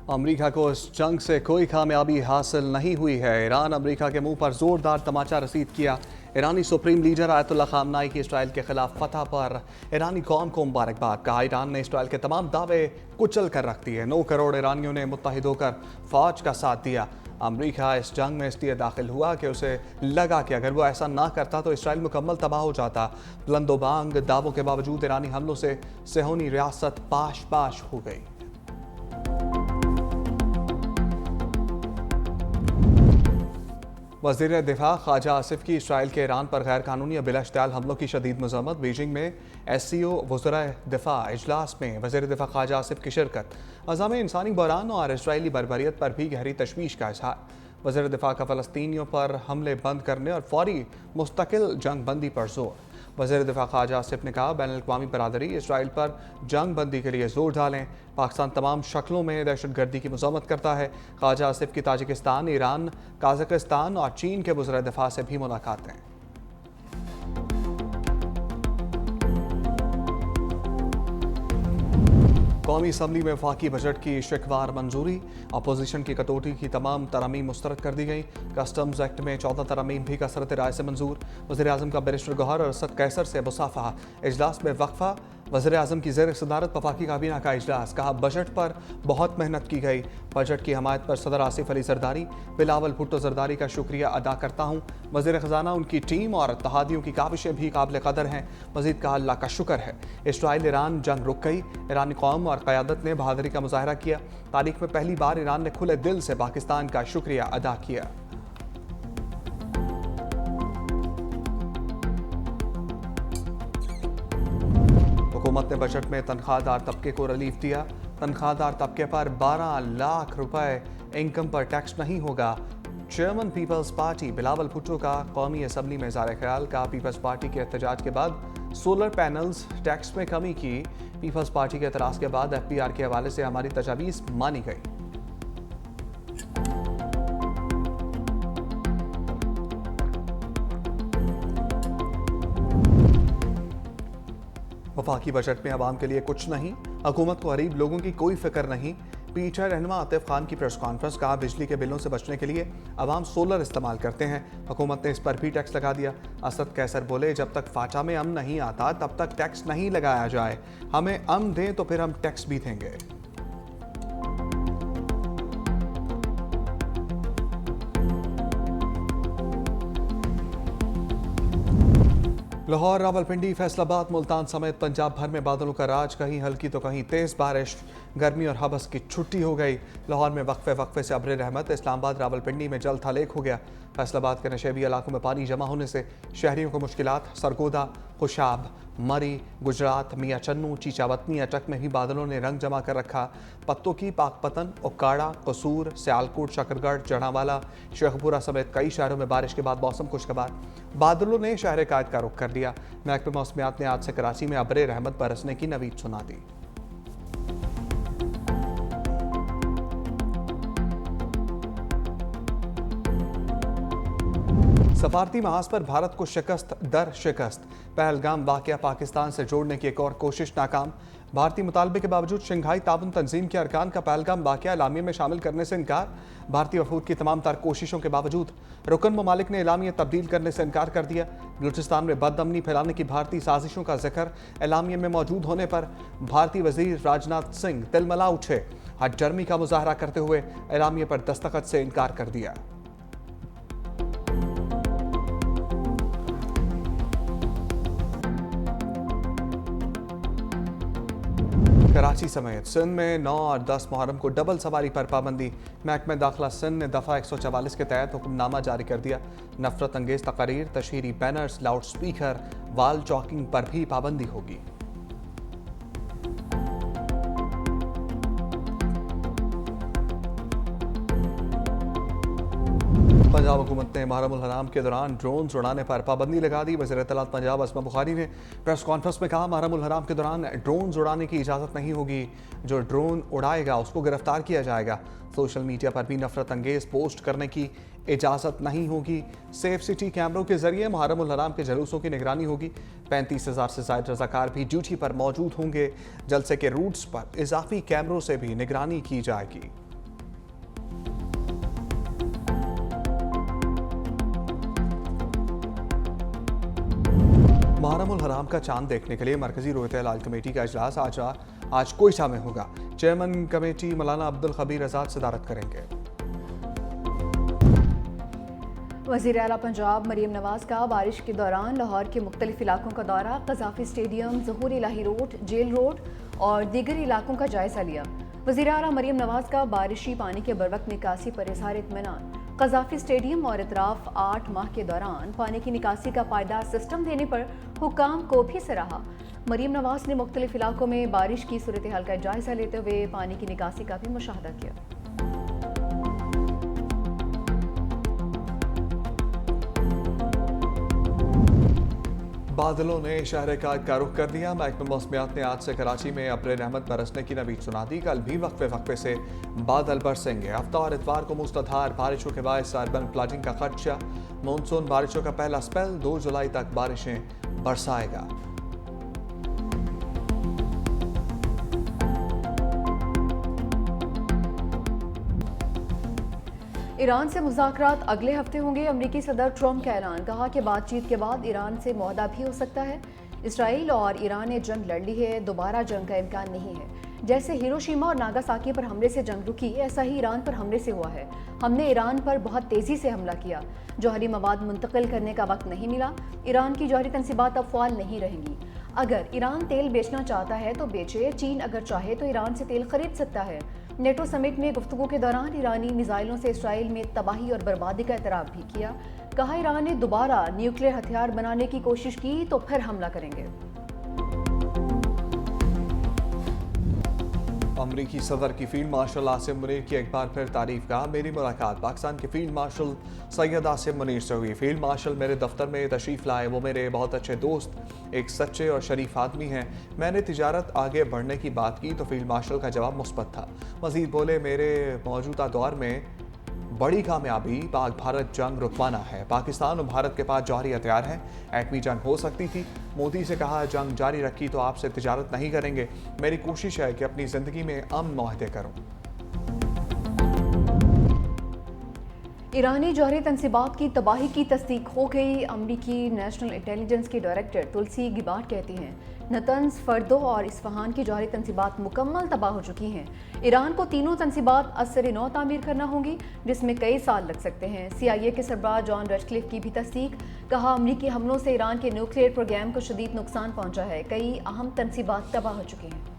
America को इस जंग से कोई कामयाबी हासिल नहीं हुई है। ईरान अमेरिका के मुंह पर जोरदार तमाचा रसीद किया। ईरानी सुप्रीम लीडर आयतुल्लाह खामनाई की इसराइल के खिलाफ फतह पर ईरानी कौम को मुबारकबाद। कहा, ईरान ने इसराइल के तमाम दावे कुचल कर रख दिए। 9 करोड़ ईरानियों ने मुत्तहिद होकर फौज का साथ दिया। अमेरिका इस जंग में इसलिए दाखिल हुआ कि उसे लगा कि अगर वो ऐसा ना करता तो इसराइल मुकम्मल तबाह हो जाता। बुलंदोबांग दावों के बावजूद ईरानी हमलों से सेहूनी रियासत पाश पाश हो गई। वज़ीर दिफा ख्वाजा आसिफ की इसराइल के ईरान पर गैर कानूनी और बिलाश्तियाल हमलों की शदीद मज़म्मत। बीजिंग में SCO वज़राए दिफा इजलास में वज़ीर दिफा ख्वाजा आसिफ की शिरकत। अज़ाम इंसानी बहरान और इसराइली बर्बरियत पर भी गहरी तशवीश का इजहार। वज़ीर दिफा का फ़लस्तीनियों पर हमले बंद करने और फौरी मुस्तकिल जंग बंदी पर जोर। वज़ीर दिफा ख्वाजा आसिफ ने कहा, बैनुल-अक़वामी बरादरी इसराइल पर जंग बंदी के लिए जोर डालें। पाकिस्तान तमाम शक्लों में दहशतगर्दी की मज़म्मत करता है। ख्वाजा आसिफ की ताजिकिस्तान, ईरान, काज़ाकिस्तान और चीन के वज़ीर दिफा से भी मुलाकातें। कौमी असम्बली में वफाकी बजट की शिकवार मंजूरी। अपोजिशन की कटौती की तमाम तरमीम मुस्तरद कर दी गई। कस्टम्स एक्ट में 14 तरमीम भी कसरत राय से मंजूर। वज़ीर आज़म का बैरिस्टर गौहर और असद कैसर से मुसाफहा। इजलास में वक्फा। वज़ीर आज़म की ज़ेर सदारत वफाकी काबीना का इजलास। कहा, बजट पर बहुत मेहनत की गई। बजट की हमायत पर सदर आसिफ अली जरदारी, बिलावल भुट्टो जरदारी का शुक्रिया अदा करता हूँ। वज़ीर ख़जाना, उनकी टीम और इत्तेहादियों की काविशें भी काबिल कदर हैं। मज़ीद कहा, अल्लाह का शुक्र है इसराइल ईरान जंग रुक गई। ईरानी कौम और क़यादत ने बहादुरी का मुजाहरा किया। तारीख में पहली बार ईरान ने खुले दिल से पाकिस्तान का शुक्रिया अदा किया। हुकूमत ने बजट में तनख्वाहदार तबके को रिलीफ दिया। तनख्वाहदार तबके पर 12 लाख रुपए इनकम पर टैक्स नहीं होगा। Chairman peoples party Bilawal Bhutto का कौमी असम्बली में इज़हार ख्याल। का पीपल्स पार्टी के एहतजाज के बाद सोलर पैनल्स टैक्स में कमी की। पीपल्स पार्टी के एतराज़ के बाद FPR के हवाले से हमारी तजावीज़ मानी गई। वफाकी बजट में अवाम के लिए कुछ नहीं। हुकूमत को गरीब लोगों की कोई फिक्र नहीं। पीटीआई रहनुमा आतिफ खान की प्रेस कॉन्फ्रेंस। कहा, बिजली के बिलों से बचने के लिए अवाम सोलर इस्तेमाल करते हैं। हुकूमत ने इस पर भी टैक्स लगा दिया। असद कैसर बोले, जब तक फाटा में अमन नहीं आता तब तक टैक्स नहीं लगाया जाए। हमें अमन दें तो फिर हम टैक्स भी देंगे। लाहौर, रावलपिंडी, फैसलाबाद, मुल्तान समेत पंजाब भर में बादलों का राज। कहीं हल्की तो कहीं तेज़ बारिश। गर्मी और हबस की छुट्टी हो गई। लाहौर में वक्फे से अब्र रहमत। इस्लामाबाद, रावलपिंडी में जल थलेक हो गया। फैसलाबाद के नशेबी इलाकों में पानी जमा होने से शहरियों को मुश्किलात। सरगोदा, खुशाब, मरी, गुजरात, मियाँ चन्नू, चीचावतनी, अटक में भी बादलों ने रंग जमा कर रखा। पत्तों की पाकपतन, उकाड़ा, कसूर, सियालकोट, शकरगढ़, जड़ावाला, शेखपुरा समेत कई शहरों में बारिश के बाद मौसम खुशगवार। बादलों ने शहर कायद का रुख कर दिया। महकमे मौसमियात ने आज से कराची में अब्र रहमत बरसने की नवीद सुना दी। सफारती महाज पर भारत को शिकस्त दर शिकस्त। पहलगाम वाक़या पाकिस्तान से जोड़ने की एक और कोशिश नाकाम। भारतीय मुतालबे के बावजूद शंघाई ताउन तंजीम के अरकान का पहलगाम वाक़या एलामिया में शामिल करने से इनकार। भारतीय वफूद की तमाम तर कोशिशों के बावजूद रुकन ममालिक ने एलामिया तब्दील करने से इनकार कर दिया। बलूचिस्तान में बदअमनी फैलाने की भारतीय साजिशों का जिक्र एलामिया में मौजूद होने पर भारतीय वजीर राजनाथ सिंह तिलमिला उठे। हठजर्मी का मुजाहरा करते हुए एलामिया पर दस्तखत से इनकार कर दिया। कराची समेत सिंध में 9 और 10 मुहर्रम को डबल सवारी पर पाबंदी। महकमा दाखिला सिंध ने दफ़ा 144 के तहत हुक्मनामा जारी कर दिया। नफरत अंगेज तकारीर, तशहीरी बैनर्स, लाउड स्पीकर, वाल चौकिंग पर भी पाबंदी होगी। पंजाब हुकूमत ने मुहर्रम हराम के दौरान ड्रोन उड़ाने पर पाबंदी लगा दी। वज़ीर इत्तलात पंजाब असमा बुखारी ने प्रेस कॉन्फ्रेंस में कहा, मुहर्रम हराम के दौरान ड्रोन उड़ाने की इजाज़त नहीं होगी। जो ड्रोन उड़ाएगा उसको गिरफ्तार किया जाएगा। सोशल मीडिया पर भी नफरत अंगेज पोस्ट करने की इजाज़त नहीं होगी। सेफ सिटी कैमरों के जरिए मुहर्रम हराम के जलूसों की निगरानी होगी। 35,000 से ज़ायद रज़ाकार भी ड्यूटी पर मौजूद होंगे। जलसे के रूट्स पर इजाफी कैमरों से भी निगरानी की जाएगी। मुहर्रम उल हराम का चांद देखने के लिए मरकजी रोयत अल कमेटी का इजलास आज कोयटा में होगा। चेयरमैन कमेटी मौलाना अब्दुल खबीर आजाद सदारत करेंगे। वज़ीर आला पंजाब मरीम नवाज का बारिश के दौरान लाहौर के मुख्तलिफ इलाकों का दौरा, कज़ाफ़ी स्टेडियम, ज़हूर इलाही रोड, जेल रोड और दीगर इलाकों का जायजा लिया। वज़ीर आला मरीम नवाज का बारिशी पानी के बरवक्त निकासी पर इज़हार इत्मीनान। कज़ाफ़ी स्टेडियम और इतराफ 8 माह के दौरान पानी की निकासी का पायदार सिस्टम देने पर हुक्काम को भी सराहा। मरीम नवाज ने मुख्तलिफ इलाकों में बारिश की सूरत हाल का जायजा लेते हुए पानी की निकासी का भी मुशाहदा किया। बादलों ने शहर का रुख कर दिया। महकमा मौसमियात ने आज से कराची में अब्र रहमत बरसने की नवीद सुना दी। कल भी वक्फे वक्फे से बादल बरसेंगे। हफ्ता और इतवार को मूसलाधार बारिशों के बायस अर्बन प्लाटिंग का खदशा। मानसून बारिशों का पहला स्पेल 2 जुलाई तक बारिशें बरसाएगा। ईरान से मुज़ाकरात अगले हफ्ते होंगे। अमरीकी सदर ट्रंप का ऐलान, कहा कि बातचीत के बाद ईरान से मुआहदा भी हो सकता है। इसराइल और ईरान ने जंग लड़ ली है, दोबारा जंग का इम्कान नहीं है। जैसे हिरोशिमा और नागासाकी पर हमले से जंग रुकी, ऐसा ही ईरान पर हमले से हुआ है। हमने ईरान पर बहुत तेज़ी से हमला किया। जौहरी मवाद मुंतकिल करने का वक्त नहीं मिला। ईरान की जौहरी तनसीबात अब फ़ाल नहीं रहेंगी। अगर ईरान तेल बेचना चाहता है तो बेचे। चीन अगर चाहे तो ईरान से तेल खरीद सकता है। नेटो समिट में गुफ्तगू के दौरान ईरानी मिसाइलों से इसराइल में तबाही और बर्बादी का एतराफ़ भी किया। कहा ईरान ने दोबारा न्यूक्लियर हथियार बनाने की कोशिश की तो फिर हमला करेंगे। अमरीकी सदर की फील्ड मार्शल आसिम मुनीर की एक बार फिर तारीफ का। मेरी मुलाकात पाकिस्तान के फील्ड मार्शल सैयद आसिम मुनीर से हुई। फील्ड मार्शल मेरे दफ्तर में तशरीफ़ लाए। वो मेरे बहुत अच्छे दोस्त, एक सच्चे और शरीफ आदमी हैं। मैंने तिजारत आगे बढ़ने की बात की तो फील्ड मार्शल का जवाब मुस्बत था। मज़ीद बोले, मेरे मौजूदा दौर में बड़ी कामयाबी पाक भारत जंग रुकवाना है। पाकिस्तान और भारत के पास जौहरी हथियार हैं। एटमी जंग हो सकती थी। मोदी से कहा, जंग जारी रखी तो आपसे तिजारत नहीं करेंगे। मेरी कोशिश है कि अपनी ज़िंदगी में अमन मुआहदे करूँ। ईरानी जौहरी तनसीबात की तबाही की तस्दीक हो गई। अमरीकी नेशनल इंटेलिजेंस की डायरेक्टर तुलसी गिबार्ड कहती हैं, नतंज, फर्दो और इस्फहान की जौहरी तनसीबात मुकम्मल तबाह हो चुकी हैं। ईरान को तीनों तनसीबात असर नौ तामीर करना होंगी, जिसमें कई साल लग सकते हैं। CIA के सरबराह जॉन रटक्लिफ की भी तस्दीक। कहा, अमरीकी हमलों से ईरान के न्यूक्लियर प्रोग्राम को शदीद नुकसान पहुंचा है। कई अहम तनसीबात तबाह हो चुकी हैं।